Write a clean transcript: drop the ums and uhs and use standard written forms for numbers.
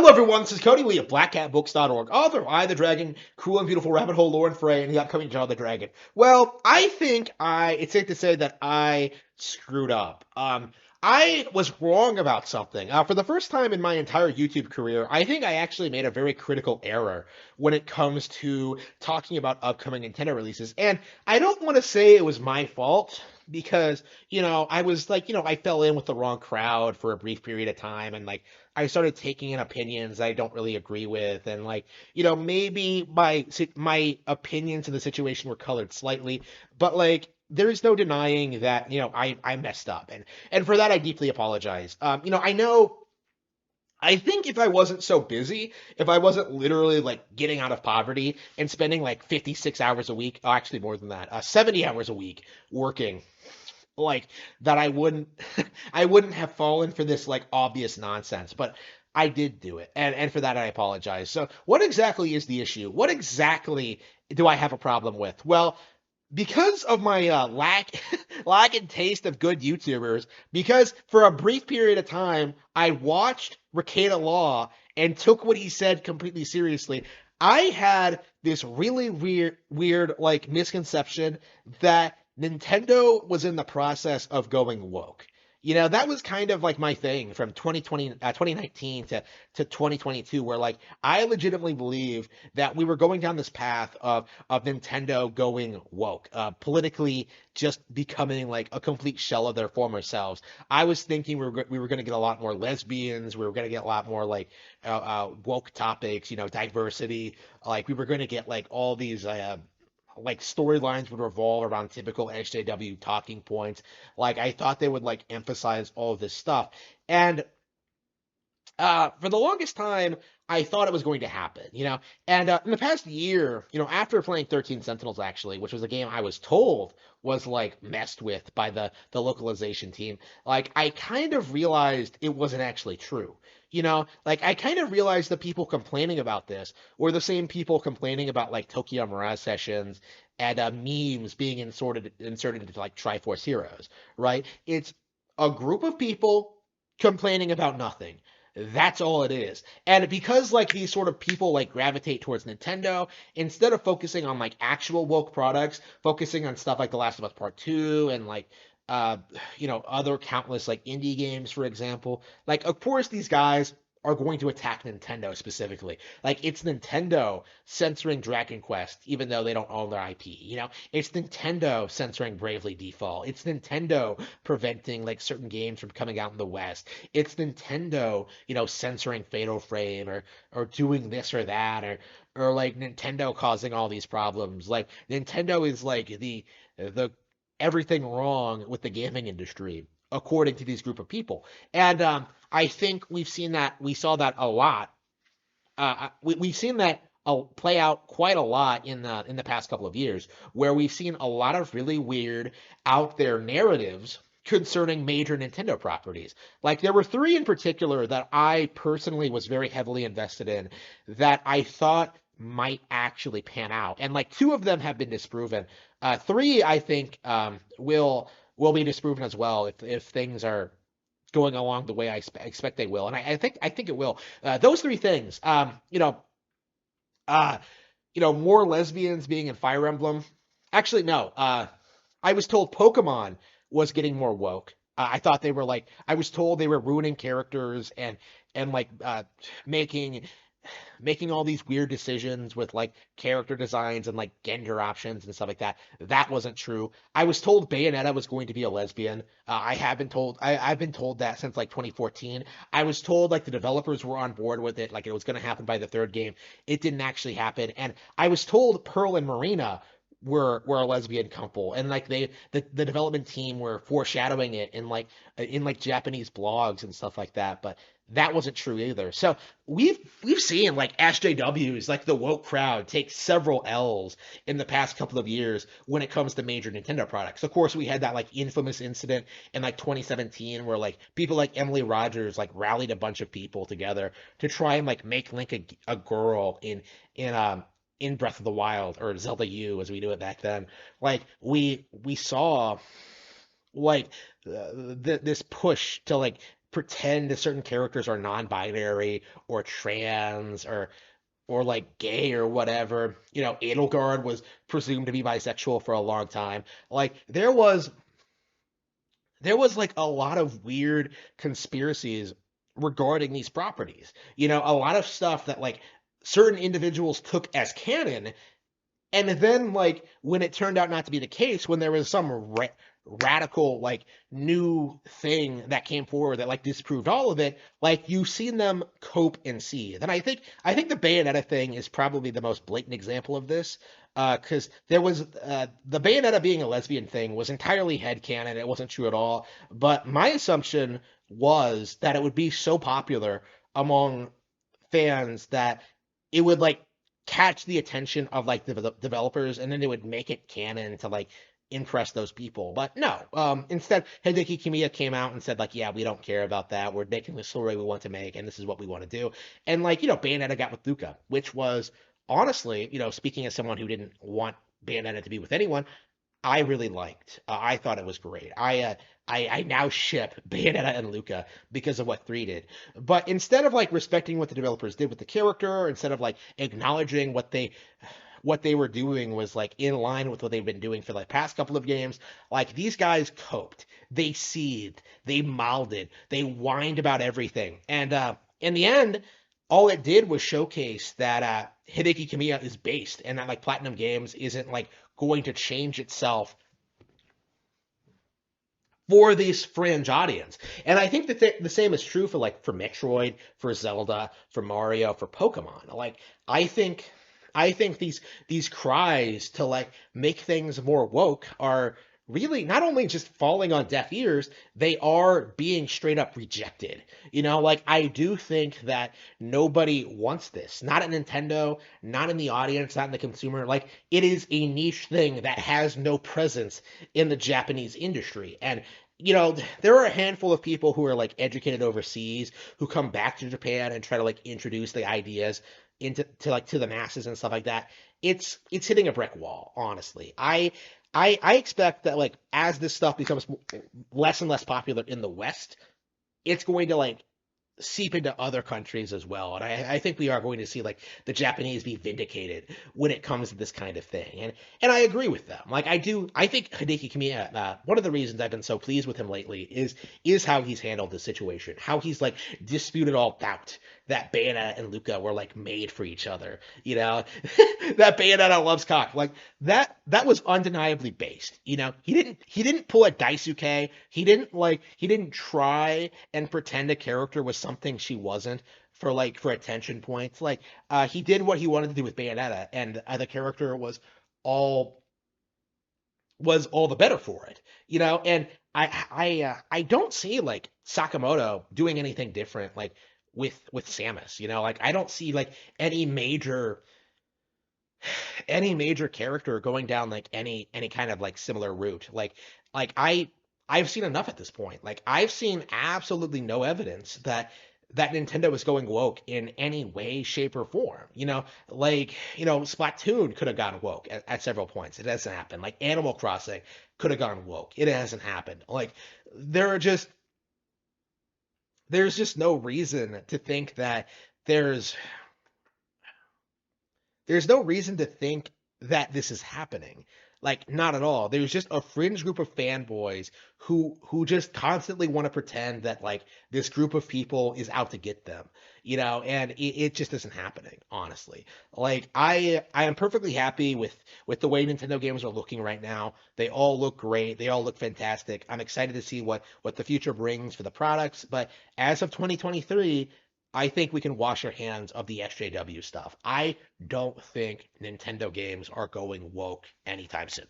Hello, everyone. This is Cody Lee of BlackCatBooks.org, author of I the Dragon, Cool and Beautiful Rabbit Hole Lore and Fray, and the upcoming Jaw the Dragon. Well, I think it's safe to say that I screwed up. I was wrong about something. For the first time in my entire YouTube career, I think I actually made a very critical error when it comes to talking about upcoming Nintendo releases. And I don't want to say it was my fault because, I was like, I fell in with the wrong crowd for a brief period of time and like I started taking in opinions I don't really agree with, and like, maybe my opinions in the situation were colored slightly, but like, there's no denying that, I messed up, and for that I deeply apologize. I think if I wasn't so busy, if I wasn't literally like getting out of poverty and spending like 56 hours a week, oh, actually more than that, 70 hours a week working like that I wouldn't I wouldn't have fallen for this like obvious nonsense, but I did do it. And for that I apologize. So what exactly is the issue? What exactly do I have a problem with? Well, because of my lack in taste of good YouTubers, because for a brief period of time I watched Rekieta Law and took what he said completely seriously, I had this really weird like misconception that Nintendo was in the process of going woke. That was kind of like my thing from 2019 to 2022, where like I legitimately believe that we were going down this path of Nintendo going woke, politically just becoming like a complete shell of their former selves. I was thinking we were going to get a lot more lesbians, we were going to get a lot more like woke topics, diversity. Like we were going to get like all these like storylines would revolve around typical HJW talking points. Like I thought they would like emphasize all of this stuff. And for the longest time, I thought it was going to happen, And in the past year, after playing 13 Sentinels, actually, which was a game I was told was like messed with by the localization team, like I kind of realized it wasn't actually true. Like I kind of realized the people complaining about this were the same people complaining about like Tokyo Mirage Sessions and memes being inserted into like Triforce Heroes, right? It's a group of people complaining about nothing. That's all it is. And because like these sort of people like gravitate towards Nintendo, instead of focusing on like actual woke products, focusing on stuff like The Last of Us Part 2 and like uh other countless like indie games, for example. Like of course these guys are going to attack Nintendo specifically. Like it's Nintendo censoring Dragon Quest even though they don't own their IP, It's Nintendo censoring Bravely Default. It's Nintendo preventing like certain games from coming out in the West. It's Nintendo, censoring Fatal Frame or doing this or that or like Nintendo causing all these problems. Like Nintendo is like the everything wrong with the gaming industry according to these group of people. And I think we saw that a lot. We've seen that play out quite a lot in the past couple of years, where we've seen a lot of really weird out there narratives concerning major Nintendo properties. Like there were three in particular that I personally was very heavily invested in that I thought might actually pan out, and like two of them have been disproven. Three, I think, will be disproven as well if things are going along the way I expect they will, and I think it will. Those three things, uh, more lesbians being in Fire Emblem. Actually, no. I was told Pokemon was getting more woke. I thought they were like I was told they were ruining characters and like making all these weird decisions with like character designs and like gender options and stuff like that. That wasn't true. I was told Bayonetta was going to be a lesbian. I have been told I've been told that since like 2014. I was told like the developers were on board with it, like it was going to happen by the third game. It didn't actually happen, and I was told Pearl and Marina were a lesbian couple, and like the development team were foreshadowing it in like Japanese blogs and stuff like that, but that wasn't true either. So we've seen like SJWs, like the woke crowd, take several L's in the past couple of years when it comes to major Nintendo products. Of course, we had that like infamous incident in like 2017 where like people like Emily Rogers like rallied a bunch of people together to try and like make Link a girl in Breath of the Wild, or Zelda U as we knew it back then. Like we saw like this push to like pretend that certain characters are non-binary or trans or like gay or whatever. You know, Edelgard was presumed to be bisexual for a long time. Like there was like a lot of weird conspiracies regarding these properties. You know, a lot of stuff that like certain individuals took as canon, and then, like, when it turned out not to be the case, when there was some radical, like, new thing that came forward that, like, disproved all of it, like, you've seen them cope and see. Then I think the Bayonetta thing is probably the most blatant example of this, because there was the Bayonetta being a lesbian thing was entirely headcanon. It wasn't true at all. But my assumption was that it would be so popular among fans that it would like catch the attention of like the developers, and then they would make it canon to like impress those people. But no, instead Hideki Kamiya came out and said like, yeah, we don't care about that. We're making the story we want to make, and this is what we want to do. And like, Bayonetta got with Luca, which was honestly, speaking as someone who didn't want Bayonetta to be with anyone, I really liked. I thought it was great. I now ship Bayonetta and Luca because of what 3 did. But instead of like respecting what the developers did with the character, instead of like acknowledging what they were doing was like in line with what they've been doing for the past couple of games, like these guys coped. They seethed, they molded, they whined about everything. And in the end, all it did was showcase that Hideki Kamiya is based, and that like Platinum Games isn't like going to change itself for this fringe audience. And I think that the same is true for like for Metroid, for Zelda, for Mario, for Pokemon. Like I think I think these cries to like make things more woke are really not only just falling on deaf ears, they are being straight up rejected. Like I do think that nobody wants this. Not at Nintendo, not in the audience, not in the consumer. Like it is a niche thing that has no presence in the Japanese industry. And there are a handful of people who are like educated overseas who come back to Japan and try to like introduce the ideas to the masses and stuff like that. It's hitting a brick wall, honestly. I expect that like as this stuff becomes less and less popular in the West, it's going to like seep into other countries as well. And I think we are going to see like the Japanese be vindicated when it comes to this kind of thing. And I agree with them. Like I think Hideki Kamiya, one of the reasons I've been so pleased with him lately is how he's handled the situation, how he's like disputed all doubt that Bayonetta and Luca were like made for each other. That Bayonetta loves cock. Like that was undeniably based. He didn't pull a Daisuke. He didn't try and pretend a character was something she wasn't for attention points. Like he did what he wanted to do with Bayonetta, and the character all was all the better for it. And I don't see like Sakamoto doing anything different like with Samus. Like I don't see like any major character going down like any kind of like similar route. Like I've seen enough at this point. Like I've seen absolutely no evidence that Nintendo is going woke in any way, shape, or form. Splatoon could have gone woke at several points. It hasn't happened. Like Animal Crossing could have gone woke. It hasn't happened. Like there are just there's just no reason to think that there's there's no reason to think that this is happening. Like, not at all. There's just a fringe group of fanboys who just constantly want to pretend that like this group of people is out to get them, and it just isn't happening, honestly. Like I am perfectly happy with the way Nintendo games are looking right now. They all look great. They all look fantastic. I'm excited to see what the future brings for the products. But as of 2023, I think we can wash our hands of the SJW stuff. I don't think Nintendo games are going woke anytime soon.